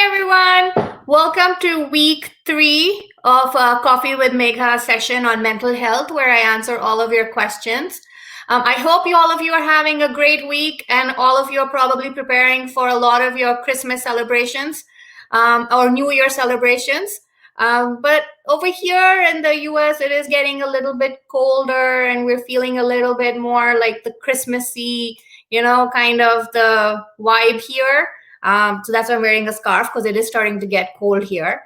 Hi, everyone. Welcome to week 3 of Coffee with Megha session on mental health, where I answer all of your questions. I hope all of you are having a great week, and all of you are probably preparing for a lot of your Christmas celebrations or New Year celebrations. But over here in the US, it is getting a little bit colder, and we're feeling a little bit more like the Christmassy, kind of the vibe here. So that's why I'm wearing a scarf, because it is starting to get cold here.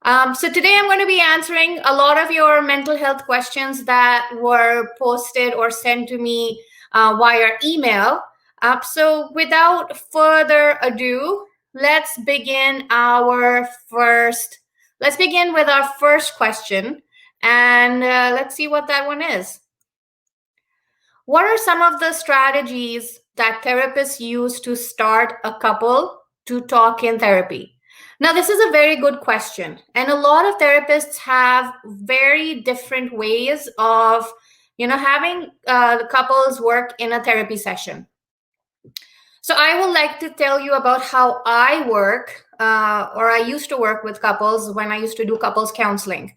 So today I'm going to be answering a lot of your mental health questions that were posted or sent to me via email. So without further ado, let's begin with our first question, and let's see what that one is. What are some of the strategies that therapists use to start a couple to talk in therapy? Now, this is a very good question. And a lot of therapists have very different ways of, having couples work in a therapy session. So I would like to tell you about how I work, or I used to work with couples when I used to do couples counseling.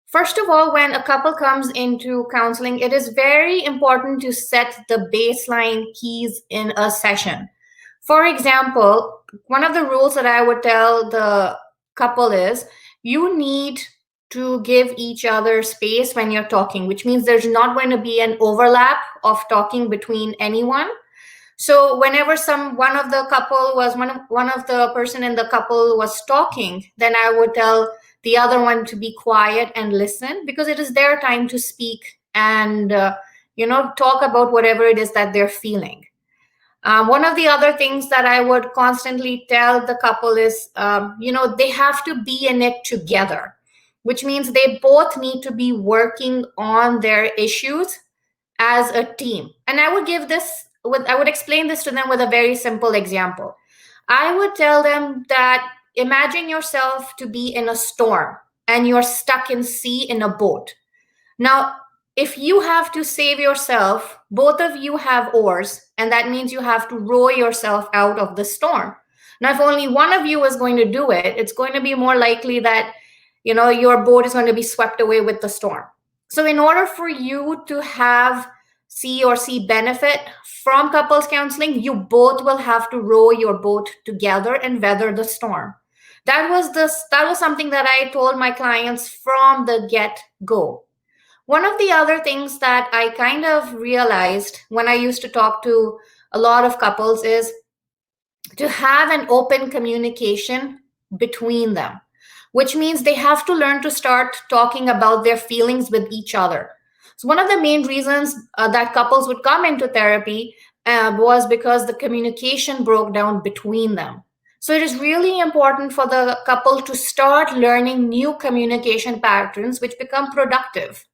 First of all, when a couple comes into counseling, it is very important to set the baseline keys in a session. For example, one of the rules that I would tell the couple is you need to give each other space when you're talking, which means there's not going to be an overlap of talking between anyone. So whenever one of the person in the couple was talking, then I would tell the other one to be quiet and listen, because it is their time to speak and talk about whatever it is that they're feeling. One of the other things that I would constantly tell the couple is, they have to be in it together, which means they both need to be working on their issues as a team. And I would explain this to them with a very simple example. I would tell them that imagine yourself to be in a storm and you're stuck in sea in a boat. Now, if you have to save yourself, both of you have oars, and that means you have to row yourself out of the storm. Now, if only one of you is going to do it, it's going to be more likely that, your boat is going to be swept away with the storm. So in order for you to see benefit from couples counseling, you both will have to row your boat together and weather the storm. That was something that I told my clients from the get-go. One of the other things that I kind of realized when I used to talk to a lot of couples is to have an open communication between them, which means they have to learn to start talking about their feelings with each other. So one of the main reasons that couples would come into therapy was because the communication broke down between them. So it is really important for the couple to start learning new communication patterns which become productive.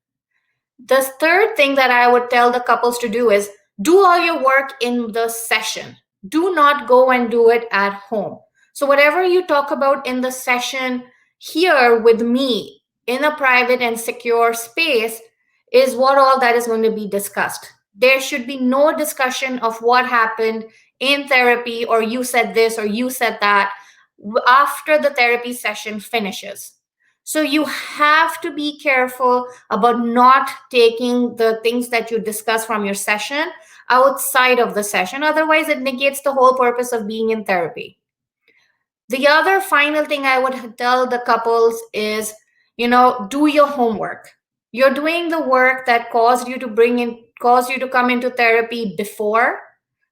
The third thing that I would tell the couples to do is do all your work in the session. Do not go and do it at home. So whatever you talk about in the session here with me in a private and secure space is what all that is going to be discussed. There should be no discussion of what happened in therapy, or you said this or you said that, after the therapy session finishes. So you have to be careful about not taking the things that you discuss from your session outside of the session. Otherwise, it negates the whole purpose of being in therapy. The other final thing I would tell the couples is, do your homework. You're doing the work that caused you to come into therapy before.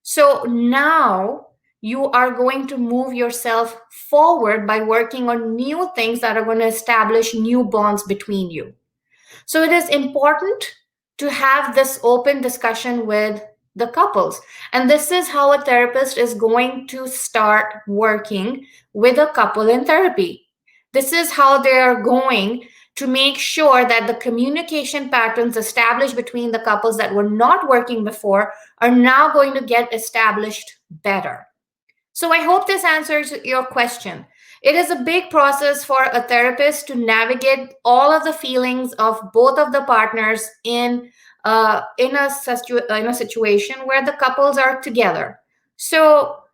So now you are going to move yourself forward by working on new things that are going to establish new bonds between you. So it is important to have this open discussion with the couples. And this is how a therapist is going to start working with a couple in therapy. This is how they are going to make sure that the communication patterns established between the couples that were not working before are now going to get established better. So I hope this answers your question. It is a big process for a therapist to navigate all of the feelings of both of the partners in a situation where the couples are together. So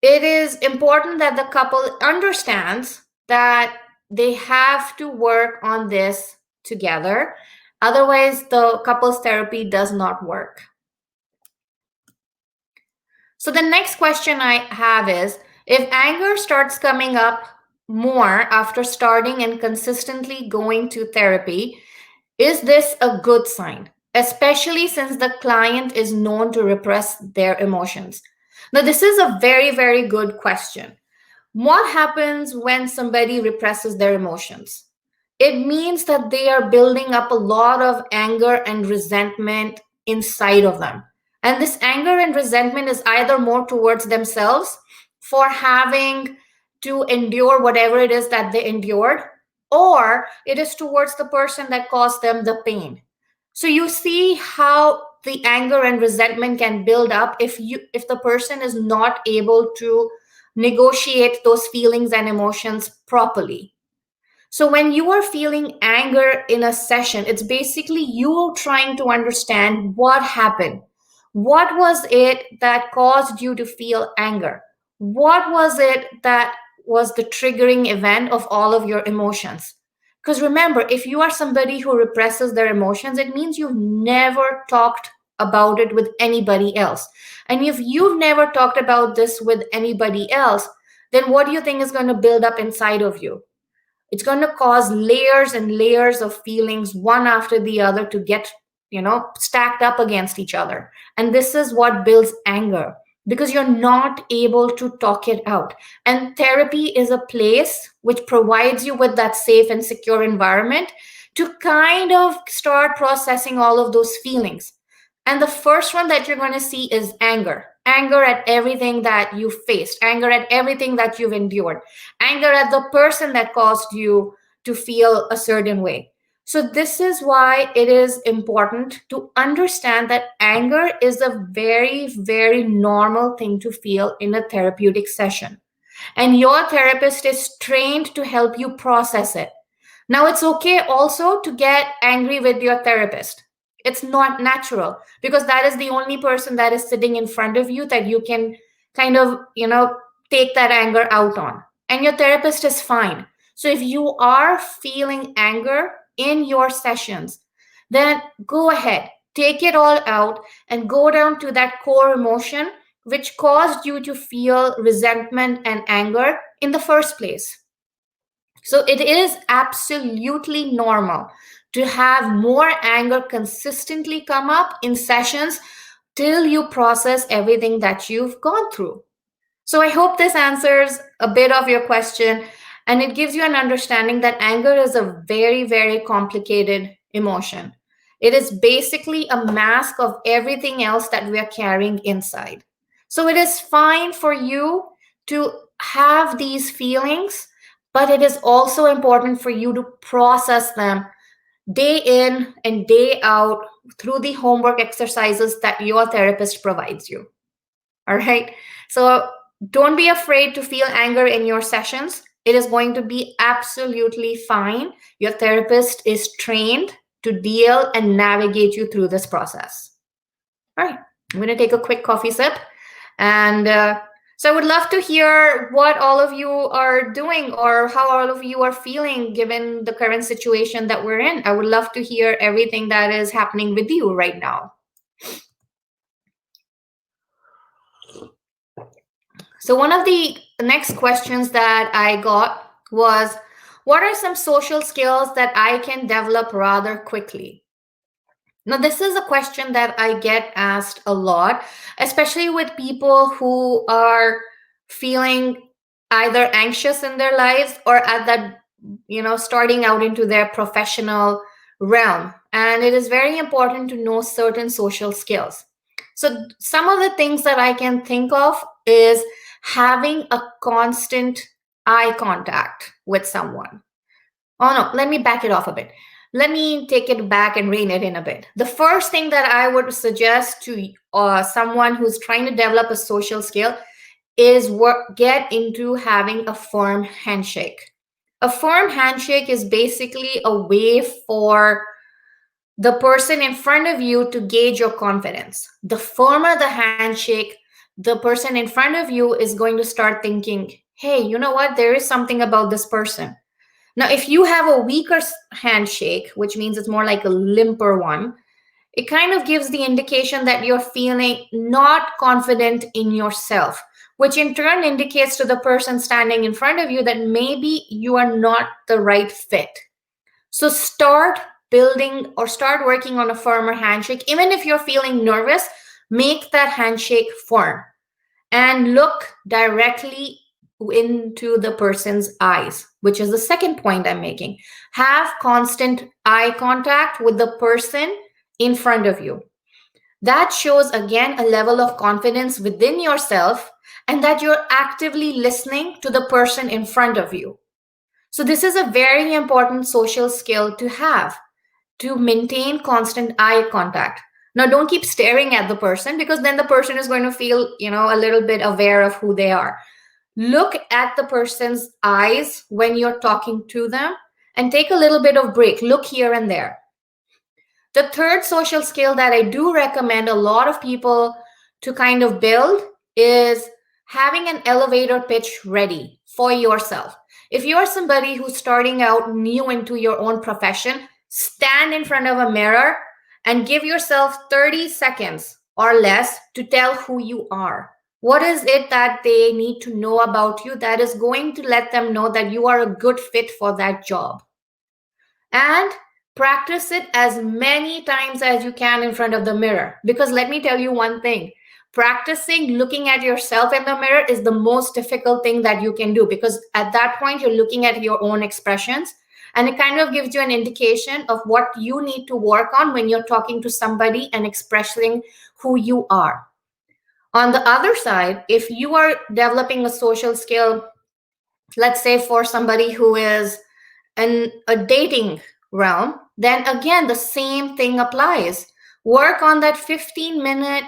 it is important that the couple understands that they have to work on this together. Otherwise, the couples therapy does not work. So the next question I have is, if anger starts coming up more after starting and consistently going to therapy, is this a good sign? Especially since the client is known to repress their emotions. Now, this is a very, very good question. What happens when somebody represses their emotions? It means that they are building up a lot of anger and resentment inside of them. And this anger and resentment is either more towards themselves for having to endure whatever it is that they endured, or it is towards the person that caused them the pain. So you see how the anger and resentment can build up if the person is not able to negotiate those feelings and emotions properly. So when you are feeling anger in a session, it's basically you trying to understand what happened. What was it that caused you to feel anger? What was it that was the triggering event of all of your emotions? Because remember, if you are somebody who represses their emotions, it means you've never talked about it with anybody else. And if you've never talked about this with anybody else, then what do you think is going to build up inside of you? It's going to cause layers and layers of feelings one after the other to get stacked up against each other. And this is what builds anger, because you're not able to talk it out. And therapy is a place which provides you with that safe and secure environment to kind of start processing all of those feelings. And the first one that you're going to see is anger at everything that you faced, anger at everything that you've endured, anger at the person that caused you to feel a certain way. So, this is why it is important to understand that anger is a very, very normal thing to feel in a therapeutic session. And your therapist is trained to help you process it. Now, it's okay also to get angry with your therapist. It's not natural, because that is the only person that is sitting in front of you that you can kind of, take that anger out on. And your therapist is fine. So if you are feeling anger in your sessions, then go ahead, take it all out and go down to that core emotion which caused you to feel resentment and anger in the first place. So it is absolutely normal to have more anger consistently come up in sessions till you process everything that you've gone through. So I hope this answers a bit of your question, and it gives you an understanding that anger is a very, very complicated emotion. It is basically a mask of everything else that we are carrying inside. So it is fine for you to have these feelings, but it is also important for you to process them day in and day out through the homework exercises that your therapist provides you. All right. So don't be afraid to feel anger in your sessions. It is going to be absolutely fine. Your therapist is trained to deal and navigate you through this process. All right. I'm going to take a quick coffee sip. And so I would love to hear what all of you are doing or how all of you are feeling given the current situation that we're in. I would love to hear everything that is happening with you right now. So one of the next questions that I got was, what are some social skills that I can develop rather quickly? Now, this is a question that I get asked a lot, especially with people who are feeling either anxious in their lives or at that, starting out into their professional realm. And it is very important to know certain social skills. So some of the things that I can think of is having a constant eye contact with someone. Oh no, let me back it off a bit. Let me take it back and rein it in a bit. The first thing that I would suggest to someone who's trying to develop a social skill is get into having a firm handshake. A firm handshake is basically a way for the person in front of you to gauge your confidence. The firmer the handshake, the person in front of you is going to start thinking, hey, you know what? There is something about this person. Now, if you have a weaker handshake, which means it's more like a limper one, it kind of gives the indication that you're feeling not confident in yourself, which in turn indicates to the person standing in front of you that maybe you are not the right fit. So start building or start working on a firmer handshake. Even if you're feeling nervous, make that handshake firm and look directly into the person's eyes, which is the second point I'm making. Have constant eye contact with the person in front of you. That shows, again, a level of confidence within yourself and that you're actively listening to the person in front of you. So this is a very important social skill to have, to maintain constant eye contact. Now, don't keep staring at the person, because then the person is going to feel, a little bit aware of who they are. Look at the person's eyes when you're talking to them and take a little bit of break. Look here and there. The third social skill that I do recommend a lot of people to kind of build is having an elevator pitch ready for yourself. If you're somebody who's starting out new into your own profession, stand in front of a mirror and give yourself 30 seconds or less to tell who you are. What is it that they need to know about you that is going to let them know that you are a good fit for that job? And practice it as many times as you can in front of the mirror. Because let me tell you one thing. Practicing looking at yourself in the mirror is the most difficult thing that you can do, because at that point you're looking at your own expressions, and it kind of gives you an indication of what you need to work on when you're talking to somebody and expressing who you are. On the other side, if you are developing a social skill, let's say for somebody who is in a dating realm, then again, the same thing applies. Work on that 15-minute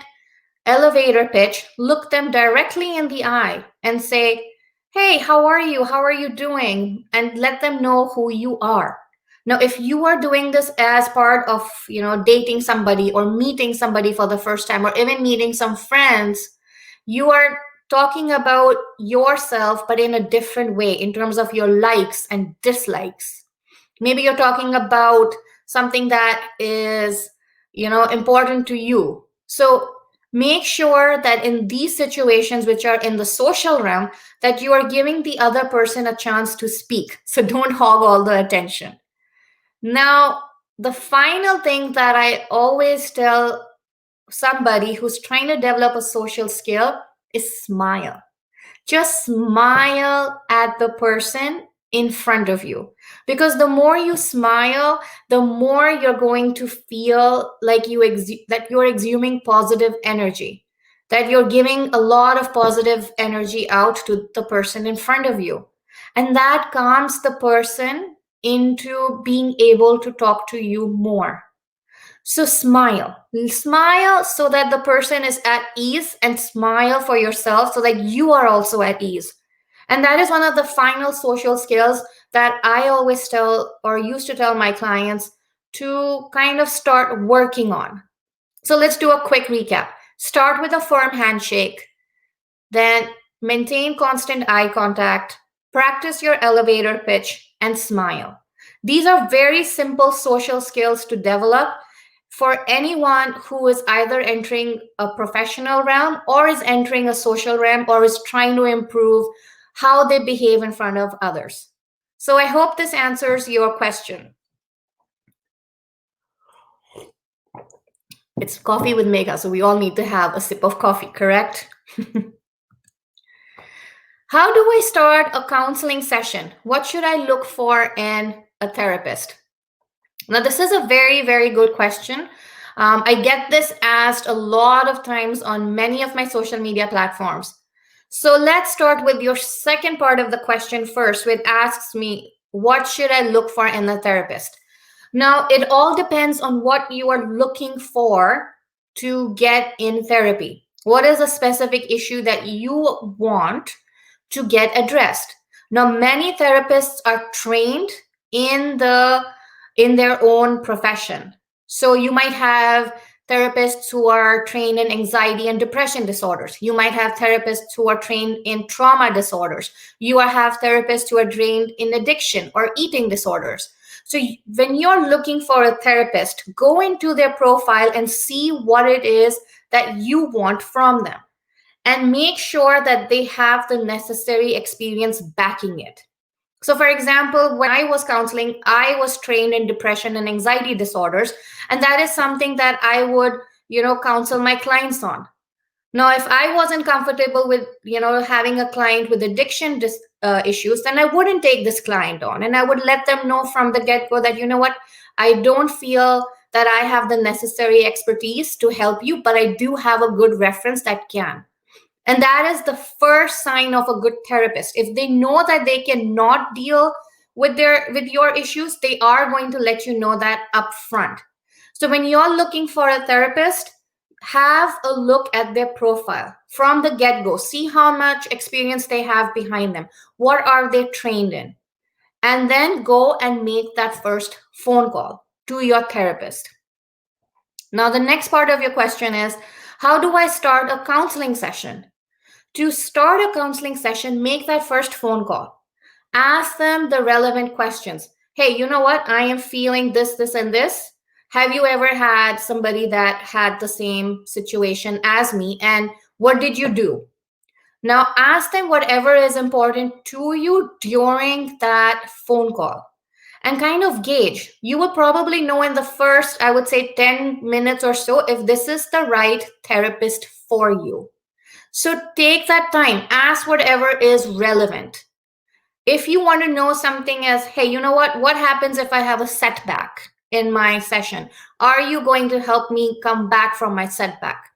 elevator pitch, look them directly in the eye and say, hey, how are you? How are you doing? And let them know who you are. Now, if you are doing this as part of, dating somebody or meeting somebody for the first time, or even meeting some friends, you are talking about yourself, but in a different way in terms of your likes and dislikes. Maybe you're talking about something that is, important to you. So make sure that in these situations, which are in the social realm, that you are giving the other person a chance to speak. So don't hog all the attention. Now, the final thing that I always tell somebody who's trying to develop a social skill is smile. Just smile at the person in front of you, because the more you smile, the more you're going to feel like that you're exhuming positive energy, that you're giving a lot of positive energy out to the person in front of you, and that calms the person into being able to talk to you more. So smile so that the person is at ease, and smile for yourself so that you are also at ease. And that is one of the final social skills that I always tell, or used to tell my clients, to kind of start working on. So let's do a quick recap. Start with a firm handshake, then maintain constant eye contact, practice your elevator pitch, and smile. These are very simple social skills to develop for anyone who is either entering a professional realm or is entering a social realm or is trying to improve how they behave in front of others. So I hope this answers your question. It's coffee with Megha, so we all need to have a sip of coffee, correct? How do I start a counseling session? What should I look for in a therapist? Now, this is a very, very good question. I get this asked a lot of times on many of my social media platforms. So let's start with your second part of the question first, which asks me, what should I look for in a therapist? Now, it all depends on what you are looking for to get in therapy. What is a specific issue that you want to get addressed? Now, many therapists are trained in their own profession. So you might have therapists who are trained in anxiety and depression disorders. You might have therapists who are trained in trauma disorders. You have therapists who are trained in addiction or eating disorders. So when you're looking for a therapist, go into their profile and see what it is that you want from them, and make sure that they have the necessary experience backing it. So, for example, when I was counseling, I was trained in depression and anxiety disorders, and that is something that I would, counsel my clients on. Now, if I wasn't comfortable with, having a client with addiction issues, then I wouldn't take this client on, and I would let them know from the get-go that, you know what, I don't feel that I have the necessary expertise to help you, but I do have a good reference that can. And that is the first sign of a good therapist. If they know that they cannot deal with your issues, they are going to let you know that up front. So when you're looking for a therapist, have a look at their profile from the get-go. See how much experience they have behind them. What are they trained in? And then go and make that first phone call to your therapist. Now, the next part of your question is, how do I start a counseling session? To start a counseling session, make that first phone call. Ask them the relevant questions. Hey, you know what? I am feeling this, this, and this. Have you ever had somebody that had the same situation as me? And what did you do? Now, ask them whatever is important to you during that phone call and kind of gauge. You will probably know in the first, I would say, 10 minutes or so if this is the right therapist for you. So take that time, ask whatever is relevant. If you want to know something as, hey, you know what happens if I have a setback in my session? Are you going to help me come back from my setback?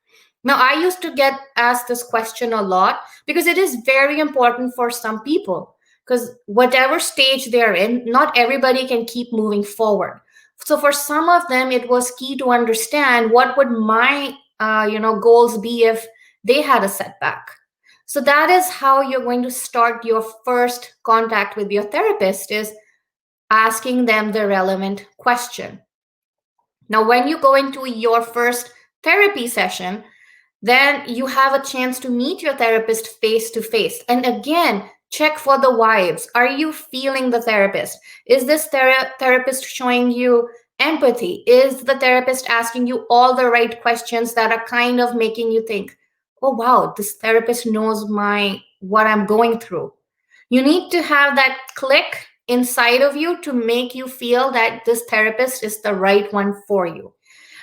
Now, I used to get asked this question a lot because it is very important for some people, because whatever stage they're in, not everybody can keep moving forward. So for some of them, it was key to understand what would my goals be if they had a setback. So that is how you're going to start your first contact with your therapist, is asking them the relevant question. Now, when you go into your first therapy session, then you have a chance to meet your therapist face to face. And again, check for the vibes. Are you feeling the therapist? Is this therapist showing you empathy? Is the therapist asking you all the right questions that are kind of making you think, oh, wow, this therapist knows what I'm going through? You need to have that click inside of you to make you feel that this therapist is the right one for you.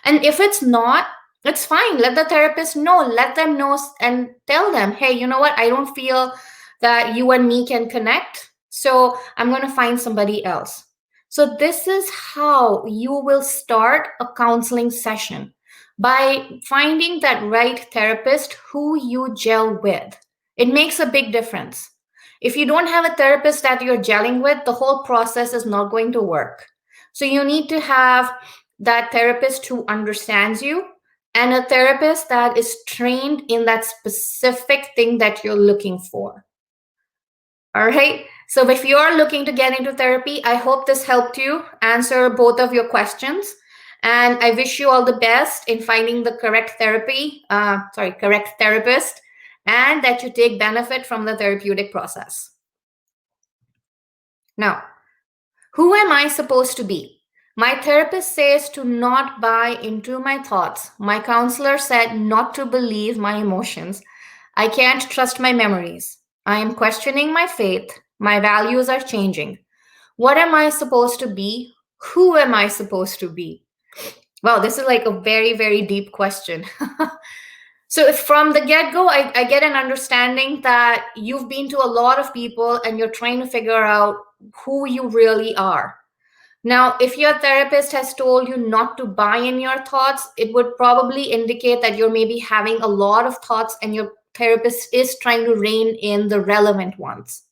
And if it's not, it's fine. Let the therapist know. Let them know and tell them, hey, you know what? I don't feel that you and me can connect, so I'm going to find somebody else. So this is how you will start a counseling session, by finding that right therapist who you gel with. It makes a big difference. If you don't have a therapist that you're gelling with, the whole process is not going to work. So you need to have that therapist who understands you, and a therapist that is trained in that specific thing that you're looking for. All right. So if you're looking to get into therapy, I hope this helped you answer both of your questions. And I wish you all the best in finding the correct therapist, and that you take benefit from the therapeutic process. Now, who am I supposed to be? My therapist says to not buy into my thoughts. My counselor said not to believe my emotions. I can't trust my memories. I am questioning my faith. My values are changing. What am I supposed to be? Who am I supposed to be? Well, this is like a very, very deep question. So if from the get-go, I get an understanding that you've been to a lot of people and you're trying to figure out who you really are. Now, if your therapist has told you not to buy in your thoughts, it would probably indicate that you're maybe having a lot of thoughts and your therapist is trying to rein in the relevant ones.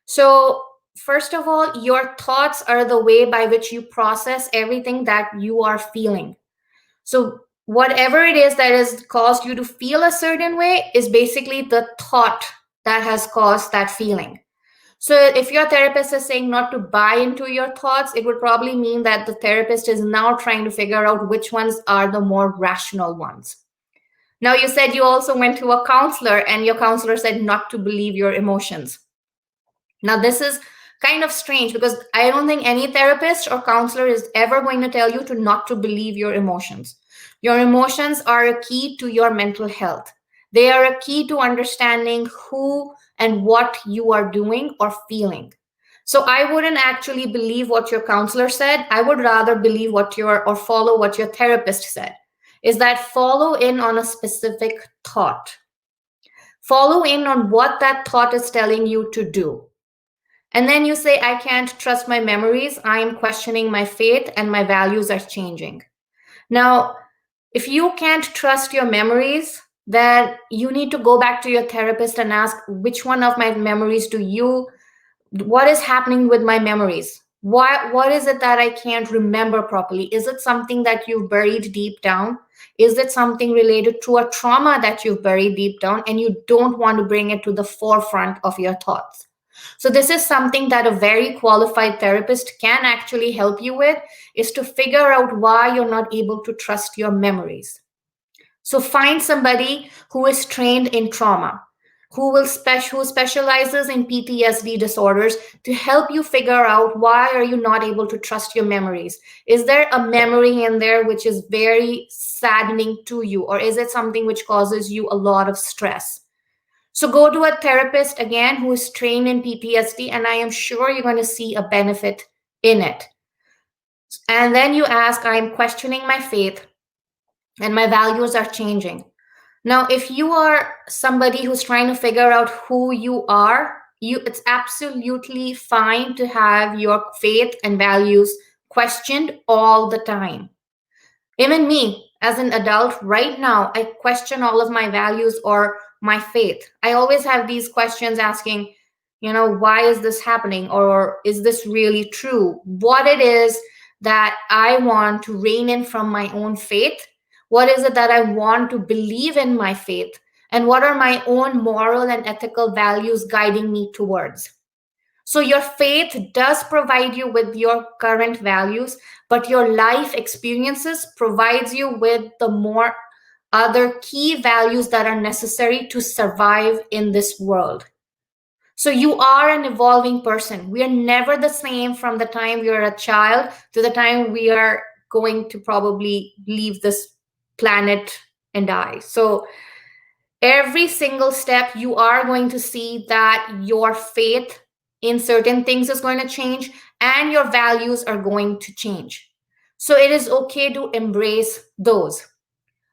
So first of all, your thoughts are the way by which you process everything that you are feeling. So whatever it is that has caused you to feel a certain way is basically the thought that has caused that feeling. So if your therapist is saying not to buy into your thoughts, it would probably mean that the therapist is now trying to figure out which ones are the more rational ones. Now, you said you also went to a counselor and your counselor said not to believe your emotions. Now, this is kind of strange because I don't think any therapist or counselor is ever going to tell you to not to believe your emotions. Your emotions are a key to your mental health. They are a key to understanding who and what you are doing or feeling. So I wouldn't actually believe what your counselor said. I would rather believe or follow what your therapist said. Is that follow in on a specific thought. Follow in on what that thought is telling you to do. And then you say, I can't trust my memories. I am questioning my faith and my values are changing. Now, if you can't trust your memories, then you need to go back to your therapist and ask, which one of my memories what is happening with my memories? What is it that I can't remember properly? Is it something that you've buried deep down? Is it something related to a trauma that you've buried deep down and you don't want to bring it to the forefront of your thoughts? So this is something that a very qualified therapist can actually help you with, is to figure out why you're not able to trust your memories. So find somebody who is trained in trauma, who specializes in PTSD disorders to help you figure out why are you not able to trust your memories. Is there a memory in there which is very saddening to you, or is it something which causes you a lot of stress? So go to a therapist again who is trained in PTSD, and I am sure you're going to see a benefit in it. And then you ask, I am questioning my faith and my values are changing. Now, if you are somebody who's trying to figure out who you are, it's absolutely fine to have your faith and values questioned all the time. Even me, as an adult, right now, I question all of my values or my faith. I always have these questions asking, why is this happening? Or is this really true? What it is that I want to rein in from my own faith? What is it that I want to believe in my faith? And what are my own moral and ethical values guiding me towards? So your faith does provide you with your current values, but your life experiences provides you with the more other key values that are necessary to survive in this world. So you are an evolving person. We are never the same from the time we are a child to the time we are going to probably leave this planet and die. So every single step, you are going to see that your faith in certain things is going to change and your values are going to change. So it is okay to embrace those.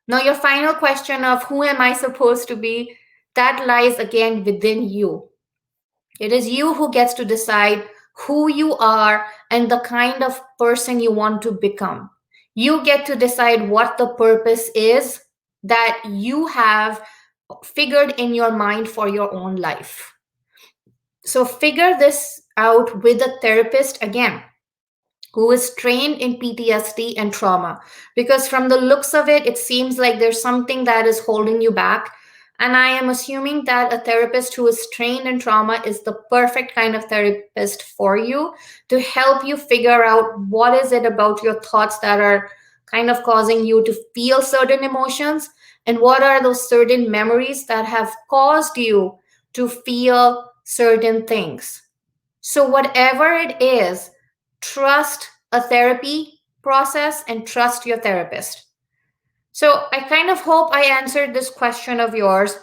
Now, your final question of who am I supposed to be, that lies again within you. It is you who gets to decide who you are and the kind of person you want to become. You get to decide what the purpose is that you have figured in your mind for your own life. So figure this out with a therapist again who is trained in PTSD and trauma, because from the looks of it, it seems like there's something that is holding you back. And I am assuming that a therapist who is trained in trauma is the perfect kind of therapist for you to help you figure out what is it about your thoughts that are kind of causing you to feel certain emotions, and what are those certain memories that have caused you to feel certain things. So whatever it is, trust a therapy process and trust your therapist. So I kind of hope I answered this question of yours,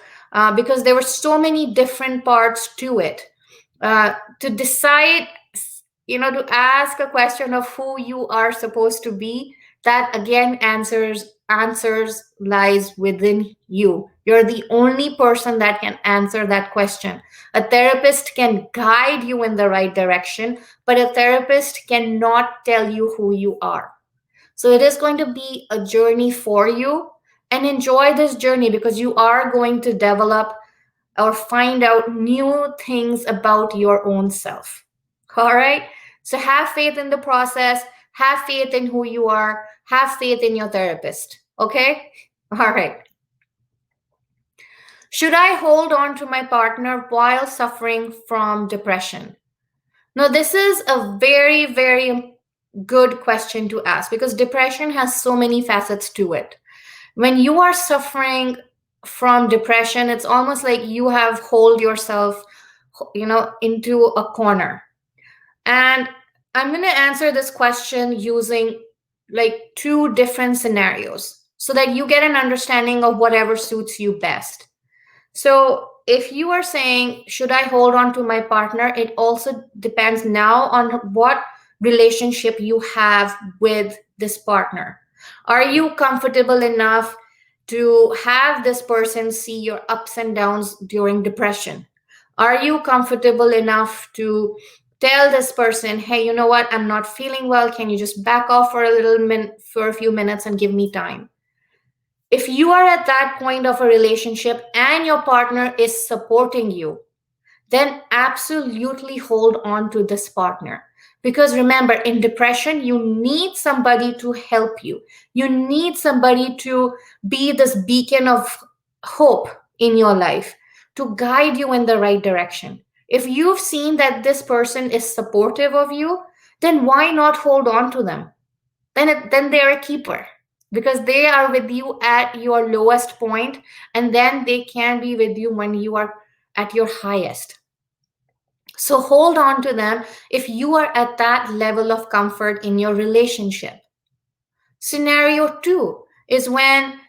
because there were so many different parts to it. To decide, to ask a question of who you are supposed to be, that again answers lies within you. You're the only person that can answer that question. A therapist can guide you in the right direction, but a therapist cannot tell you who you are. So it is going to be a journey for you, and enjoy this journey because you are going to develop or find out new things about your own self. All right. So have faith in the process, have faith in who you are, have faith in your therapist. Okay. All right. Should I hold on to my partner while suffering from depression? Now, this is a very, very good question to ask because depression has so many facets to it. When you are suffering from depression, it's almost like you have hold yourself, into a corner. And I'm going to answer this question using like two different scenarios so that you get an understanding of whatever suits you best. So, if you are saying, should I hold on to my partner? It also depends now on what relationship you have with this partner. Are you comfortable enough to have this person see your ups and downs during depression? Are you comfortable enough to tell this person, hey, you know what? I'm not feeling well. Can you just back off for a for a few minutes and give me time? If you are at that point of a relationship and your partner is supporting you, then absolutely hold on to this partner. Because remember, in depression, you need somebody to help you. You need somebody to be this beacon of hope in your life, to guide you in the right direction. If you've seen that this person is supportive of you, then why not hold on to them? Then they're a keeper because they are with you at your lowest point, and then they can be with you when you are at your highest. So hold on to them if you are at that level of comfort in your relationship. Scenario two is when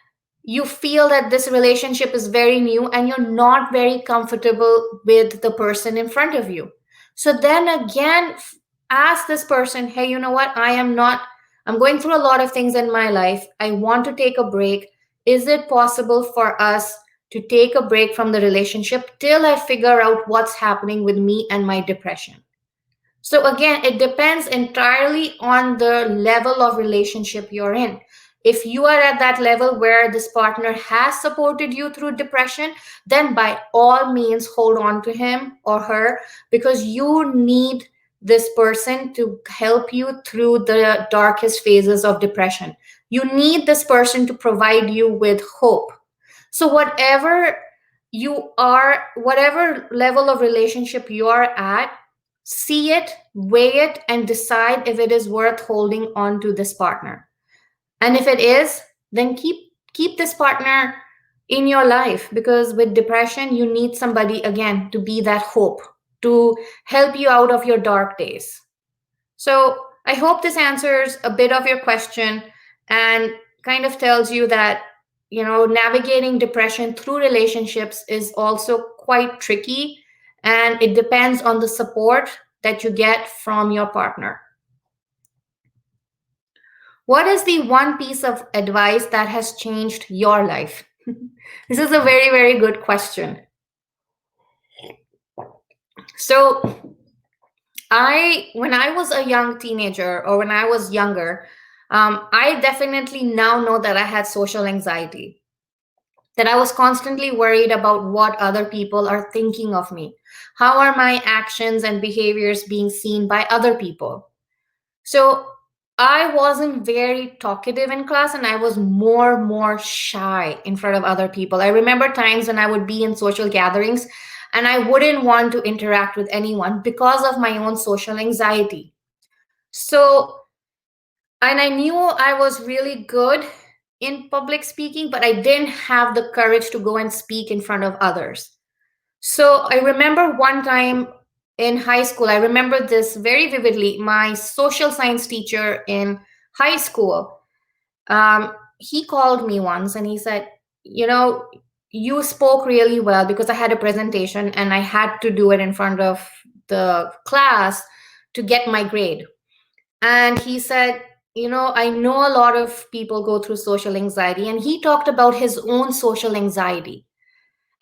you feel that this relationship is very new and you're not very comfortable with the person in front of you. So then again, ask this person, hey, you know what? I'm going through a lot of things in my life. I want to take a break. Is it possible for us to take a break from the relationship till I figure out what's happening with me and my depression? So again, it depends entirely on the level of relationship you're in. If you are at that level where this partner has supported you through depression, then by all means hold on to him or her because you need this person to help you through the darkest phases of depression. You need this person to provide you with hope. So whatever level of relationship you are at, see it, weigh it, and decide if it is worth holding on to this partner. And if it is, then keep this partner in your life because with depression, you need somebody again to be that hope, to help you out of your dark days. So I hope this answers a bit of your question and kind of tells you that, navigating depression through relationships is also quite tricky and it depends on the support that you get from your partner. What is the one piece of advice that has changed your life? This is a very, very good question. So, when I was a young teenager or when I was younger, I definitely now know that I had social anxiety, that I was constantly worried about what other people are thinking of me. How are my actions and behaviors being seen by other people? So I wasn't very talkative in class and I was more shy in front of other people. I remember times when I would be in social gatherings and I wouldn't want to interact with anyone because of my own social anxiety. So, and I knew I was really good in public speaking, but I didn't have the courage to go and speak in front of others. So I remember one time in high school, I remember this very vividly. My social science teacher in high school, he called me once and he said, you spoke really well because I had a presentation and I had to do it in front of the class to get my grade. And he said, I know a lot of people go through social anxiety. And he talked about his own social anxiety.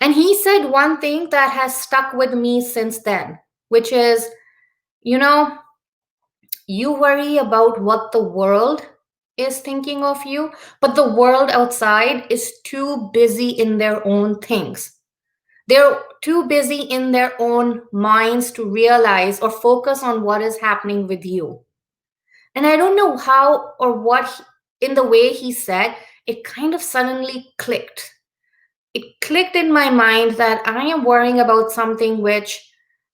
And he said one thing that has stuck with me since then, which is, you worry about what the world is thinking of you, but the world outside is too busy in their own things. They're too busy in their own minds to realize or focus on what is happening with you. And I don't know how or what, in the way he said, it kind of suddenly clicked. it clicked in my mind that I am worrying about something which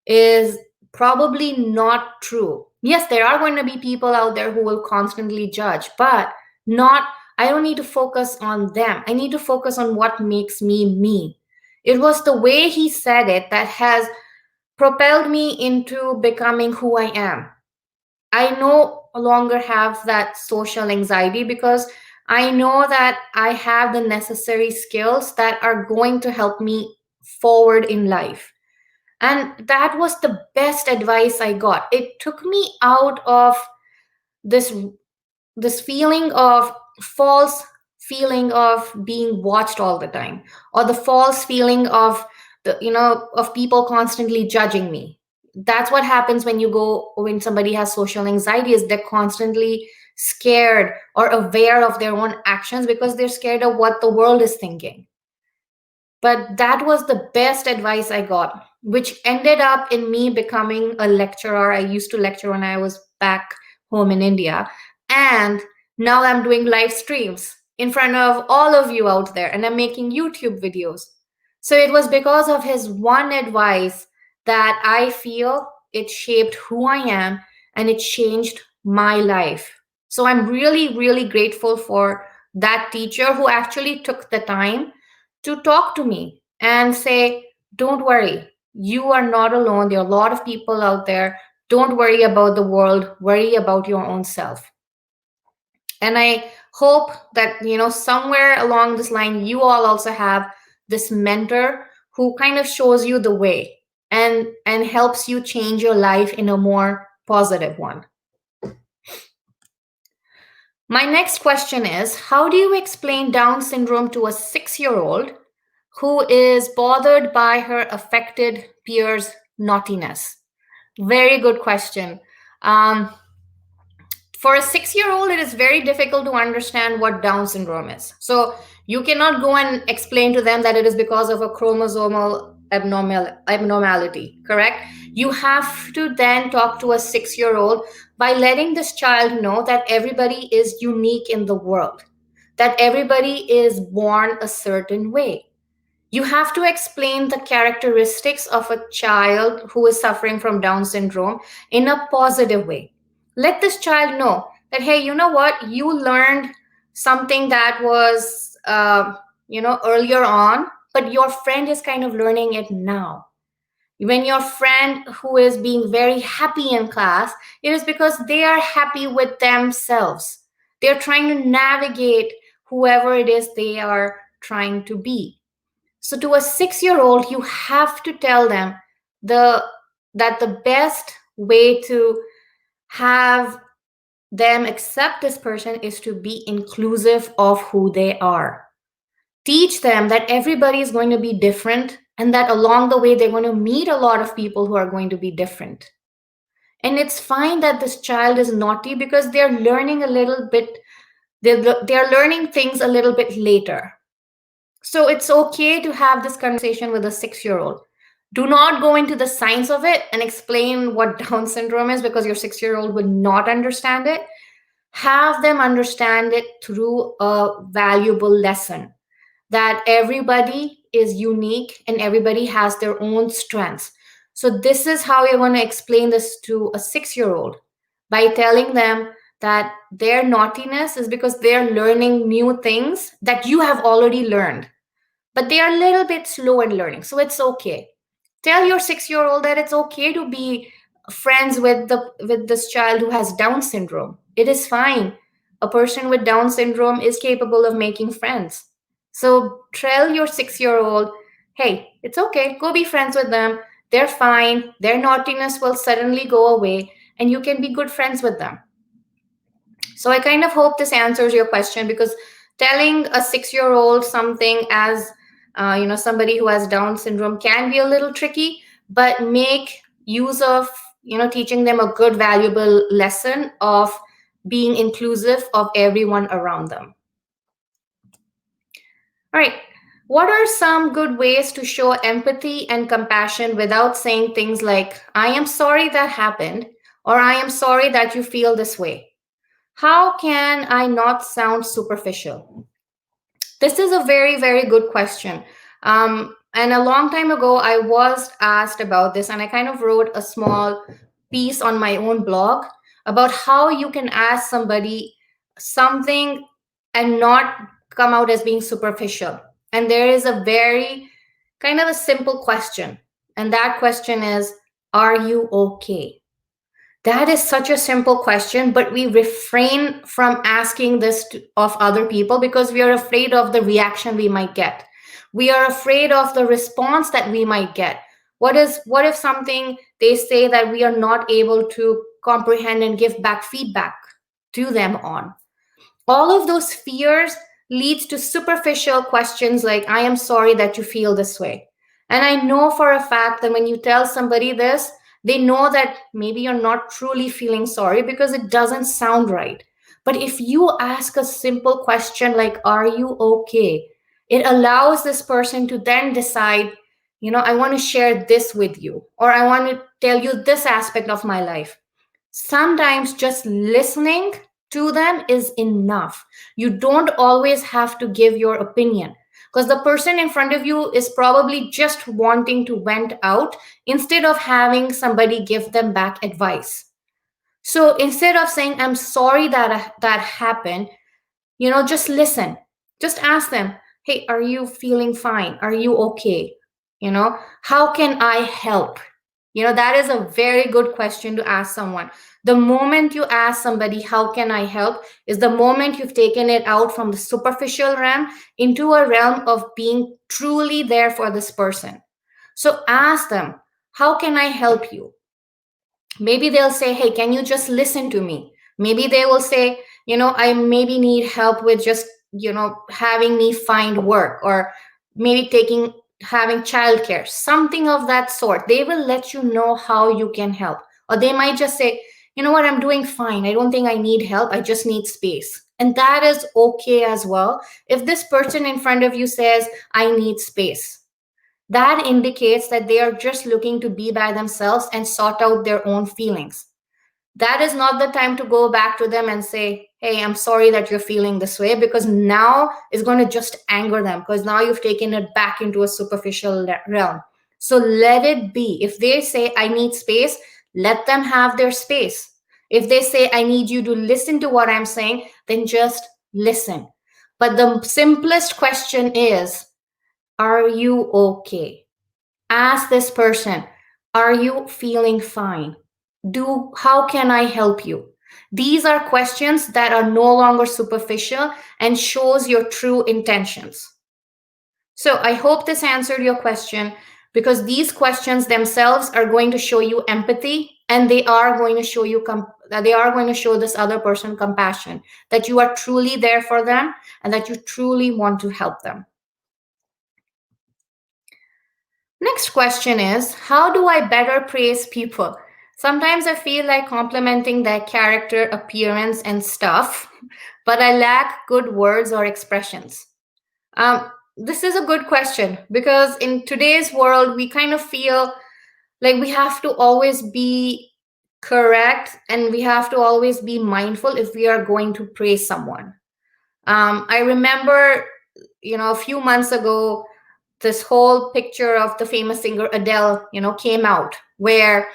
is probably not true. Yes, there are going to be people out there who will constantly judge, but not, I don't need to focus on them. I need to focus on what makes me me. It was the way he said it that has propelled me into becoming who I am. I no longer have that social anxiety because I know that I have the necessary skills that are going to help me forward in life. And that was the best advice I got. It took me out of this this feeling of false feeling of being watched all the time, or the false feeling of of people constantly judging me. That's what happens when somebody has social anxiety, is they're constantly scared or aware of their own actions because they're scared of what the world is thinking. But that was the best advice I got, which ended up in me becoming a lecturer. I used to lecture when I was back home in India. And now I'm doing live streams in front of all of you out there, and I'm making YouTube videos. So it was because of his one advice that I feel it shaped who I am and it changed my life. So I'm really, really grateful for that teacher who actually took the time to talk to me and say, don't worry, you are not alone. There are a lot of people out there. Don't worry about the world, worry about your own self. And I hope that, somewhere along this line, you all also have this mentor who kind of shows you the way and helps you change your life in a more positive one. My next question is, how do you explain Down syndrome to a 6-year-old who is bothered by her affected peers' naughtiness? Very good question. Um, for a 6-year-old, it is very difficult to understand what Down syndrome is. So you cannot go and explain to them that it is because of a chromosomal abnormality, correct? You have to then talk to a 6-year-old by letting this child know that everybody is unique in the world, that everybody is born a certain way. You have to explain the characteristics of a child who is suffering from Down syndrome in a positive way. Let this child know that, hey, you know what? You learned something that was, earlier on, but your friend is kind of learning it now. When your friend who is being very happy in class, it is because they are happy with themselves. They're trying to navigate whoever it is they are trying to be. So to a 6-year-old, you have to tell them that the best way to have them accept this person is to be inclusive of who they are. Teach them that everybody is going to be different and that along the way they're going to meet a lot of people who are going to be different. And it's fine that this child is naughty because they're learning a little bit, they're learning things a little bit later. So it's okay to have this conversation with a 6-year-old. Do not go into the science of it and explain what Down syndrome is because your 6-year-old will not understand it. Have them understand it through a valuable lesson that everybody is unique and everybody has their own strengths. So this is how you're going to explain this to a 6-year-old, by telling them that their naughtiness is because they're learning new things that you have already learned, but they are a little bit slow in learning. So it's okay. Tell your 6-year-old that it's okay to be friends with this child who has Down syndrome. It is fine. A person with Down syndrome is capable of making friends. So tell your 6-year-old, hey, it's okay. Go be friends with them. They're fine. Their naughtiness will suddenly go away and you can be good friends with them. So I kind of hope this answers your question, because telling a 6-year-old something as somebody who has Down syndrome can be a little tricky, but make use of teaching them a good, valuable lesson of being inclusive of everyone around them. All right. What are some good ways to show empathy and compassion without saying things like, I am sorry that happened, or I am sorry that you feel this way? How can I not sound superficial? This is a very, very good question. And a long time ago, I was asked about this, and I kind of wrote a small piece on my own blog about how you can ask somebody something and not come out as being superficial. And there is a very kind of a simple question. And that question is, are you okay? That is such a simple question, but we refrain from asking this of other people because we are afraid of the reaction we might get. We are afraid of the response that we might get. What if something they say that we are not able to comprehend and give back feedback to them on? All of those fears leads to superficial questions like, I am sorry that you feel this way. And I know for a fact that when you tell somebody this, they know that maybe you're not truly feeling sorry because it doesn't sound right. But if you ask a simple question like, are you okay? It allows this person to then decide, I want to share this with you, or I want to tell you this aspect of my life. Sometimes just listening to them is enough. You don't always have to give your opinion because the person in front of you is probably just wanting to vent out instead of having somebody give them back advice. So instead of saying, I'm sorry that happened, just listen. Just ask them, hey, are you feeling fine? Are you okay? How can I help? That is a very good question to ask someone. The moment you ask somebody, how can I help, is the moment you've taken it out from the superficial realm into a realm of being truly there for this person. So ask them, how can I help you? Maybe they'll say, hey, can you just listen to me? Maybe they will say, I maybe need help with just, having me find work, or maybe having childcare, something of that sort. They will let you know how you can help. Or they might just say, you know what, I'm doing fine. I don't think I need help. I just need space. And that is okay as well. If this person in front of you says, I need space, that indicates that they are just looking to be by themselves and sort out their own feelings. That is not the time to go back to them and say, hey, I'm sorry that you're feeling this way, because now it's going to just anger them, because now you've taken it back into a superficial realm. So let it be. If they say, I need space, let them have their space. If they say, I need you to listen to what I'm saying, then just listen. But the simplest question is, are you okay? Ask this person, are you feeling fine? How can I help you? These are questions that are no longer superficial and shows your true intentions. So I hope this answered your question, because these questions themselves are going to show you empathy, and they are going to show you they are going to show this other person compassion, that you are truly there for them and that you truly want to help them. Next question is, how do I better praise people? Sometimes I feel like complimenting their character, appearance, and stuff, but I lack good words or expressions. This is a good question, because in today's world, we kind of feel like we have to always be correct and we have to always be mindful if we are going to praise someone. I remember, a few months ago, this whole picture of the famous singer Adele, came out, where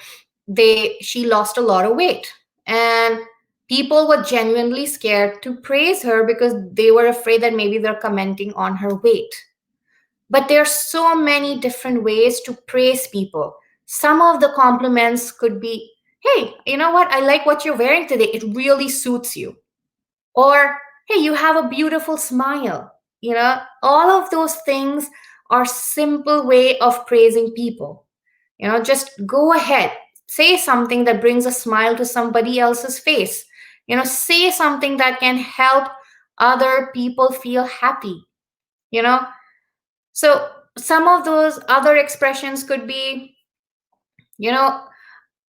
she lost a lot of weight, and people were genuinely scared to praise her because they were afraid that maybe they're commenting on her weight. But there's so many different ways to praise people. Some of the compliments could be, hey, you know what? I like what you're wearing today. It really suits you. Or, hey, you have a beautiful smile. All of those things are simple way of praising people. Just go ahead, say something that brings a smile to somebody else's face. Say something that can help other people feel happy. So some of those other expressions could be,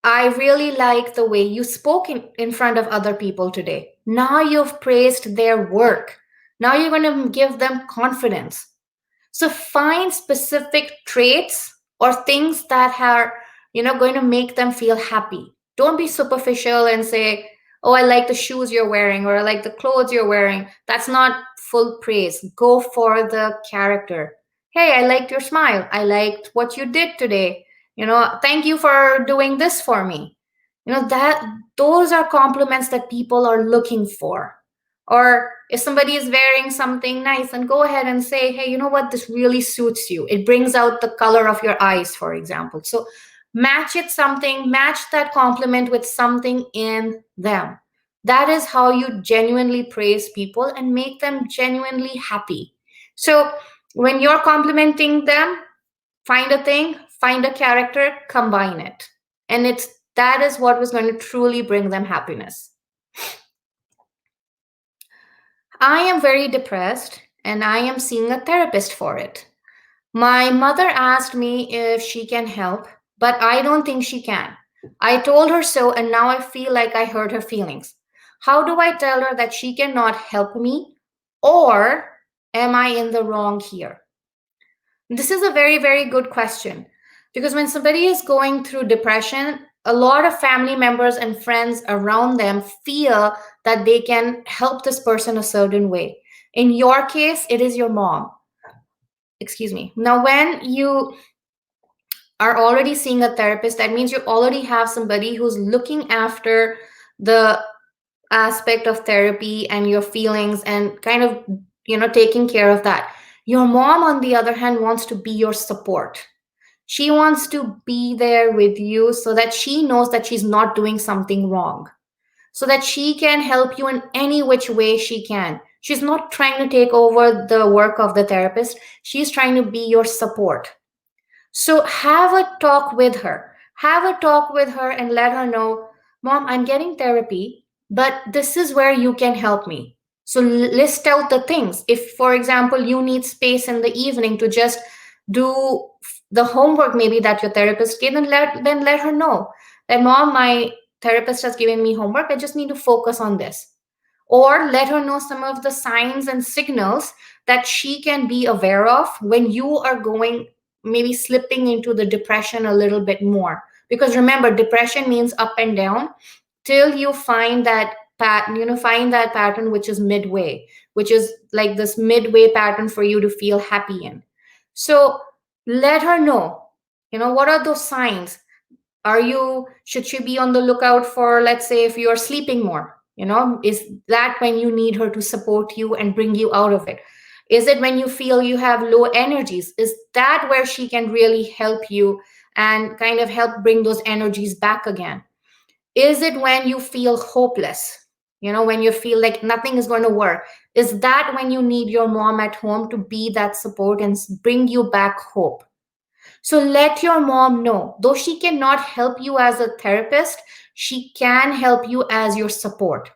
I really like the way you spoke in front of other people today. Now you've praised their work. Now you're going to give them confidence. So find specific traits or things that are, going to make them feel happy. Don't be superficial and say, oh, I like the shoes you're wearing, or I like the clothes you're wearing. That's not full praise. Go for the character. Hey, I liked your smile. I liked what you did today. Thank you for doing this for me. That those are compliments that people are looking for. Or if somebody is wearing something nice, and go ahead and say, hey, you know what, this really suits you. It brings out the color of your eyes, for example. So match that compliment with something in them. That is how you genuinely praise people and make them genuinely happy. So when you're complimenting them, find a thing, find a character, combine it. And that is what was going to truly bring them happiness. I am very depressed and I am seeing a therapist for it. My mother asked me if she can help, but I don't think she can. I told her so, and now I feel like I hurt her feelings. How do I tell her that she cannot help me? Or am I in the wrong here? This is a very, very good question, because when somebody is going through depression, a lot of family members and friends around them feel that they can help this person a certain way. In your case, it is your mom. Excuse me. Now, when you are already seeing a therapist, that means you already have somebody who's looking after the aspect of therapy and your feelings and kind of, taking care of that. Your mom, on the other hand, wants to be your support. She wants to be there with you so that she knows that she's not doing something wrong, so that she can help you in any which way she can. She's not trying to take over the work of the therapist. She's trying to be your support. So have a talk with her. Have a talk with her and let her know, Mom, I'm getting therapy, but this is where you can help me. So list out the things. If, for example, you need space in the evening to just do the homework maybe that your therapist gave, then let her know that, Mom, my therapist has given me homework. I just need to focus on this. Or let her know some of the signs and signals that she can be aware of when you are going, maybe slipping into the depression a little bit more. Because remember, depression means up and down till you find that find that pattern which is midway, which is like this midway pattern for you to feel happy in. So let her know, what are those signs. Should she be on the lookout for, let's say, if you're sleeping more, is that when you need her to support you and bring you out of it? Is it when you feel you have low energies? Is that where she can really help you and kind of help bring those energies back again? Is it when you feel hopeless, when you feel like nothing is going to work? Is that when you need your mom at home to be that support and bring you back hope? So let your mom know. Though she cannot help you as a therapist, she can help you as your support.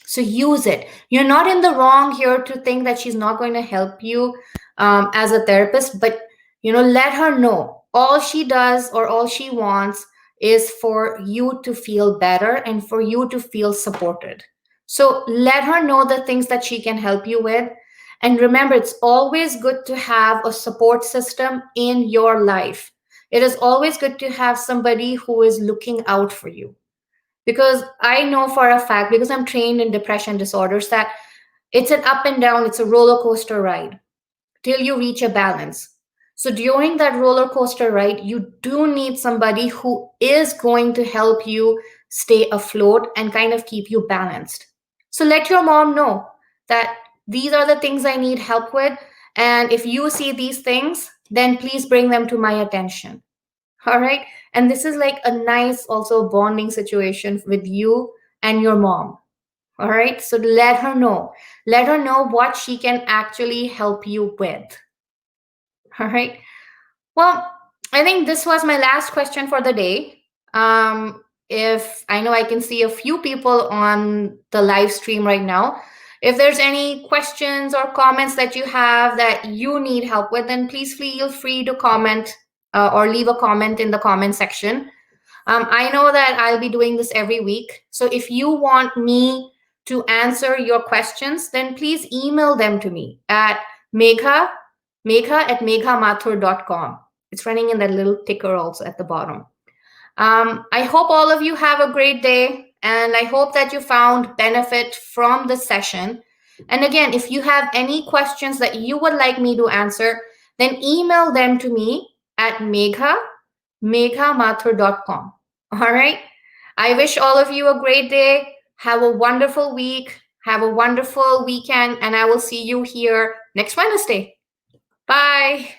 So use it. You're not in the wrong here to think that she's not going to help you as a therapist, but let her know. All she does or all she wants is for you to feel better and for you to feel supported. So let her know the things that she can help you with. And remember, it's always good to have a support system in your life. It is always good to have somebody who is looking out for you. Because I know for a fact, because I'm trained in depression disorders, that it's an up and down, it's a roller coaster ride till you reach a balance. So during that roller coaster ride, you do need somebody who is going to help you stay afloat and kind of keep you balanced. So let your mom know that these are the things I need help with. And if you see these things, then please bring them to my attention. All right. And this is like a nice also bonding situation with you and your mom. All right. So let her know. Let her know what she can actually help you with. All right. Well, I think this was my last question for the day. If I know I can see a few people on the live stream right now. If there's any questions or comments that you have that you need help with, then please feel free to comment or leave a comment in the comment section. I know that I'll be doing this every week. So if you want me to answer your questions, then please email them to me at Megha at meghamathur.com. It's running in that little ticker also at the bottom. I hope all of you have a great day, and I hope that you found benefit from the session. And again, if you have any questions that you would like me to answer, then email them to me at megha@mathur.com. All right. I wish all of you a great day. Have a wonderful week. Have a wonderful weekend. And I will see you here next Wednesday. Bye.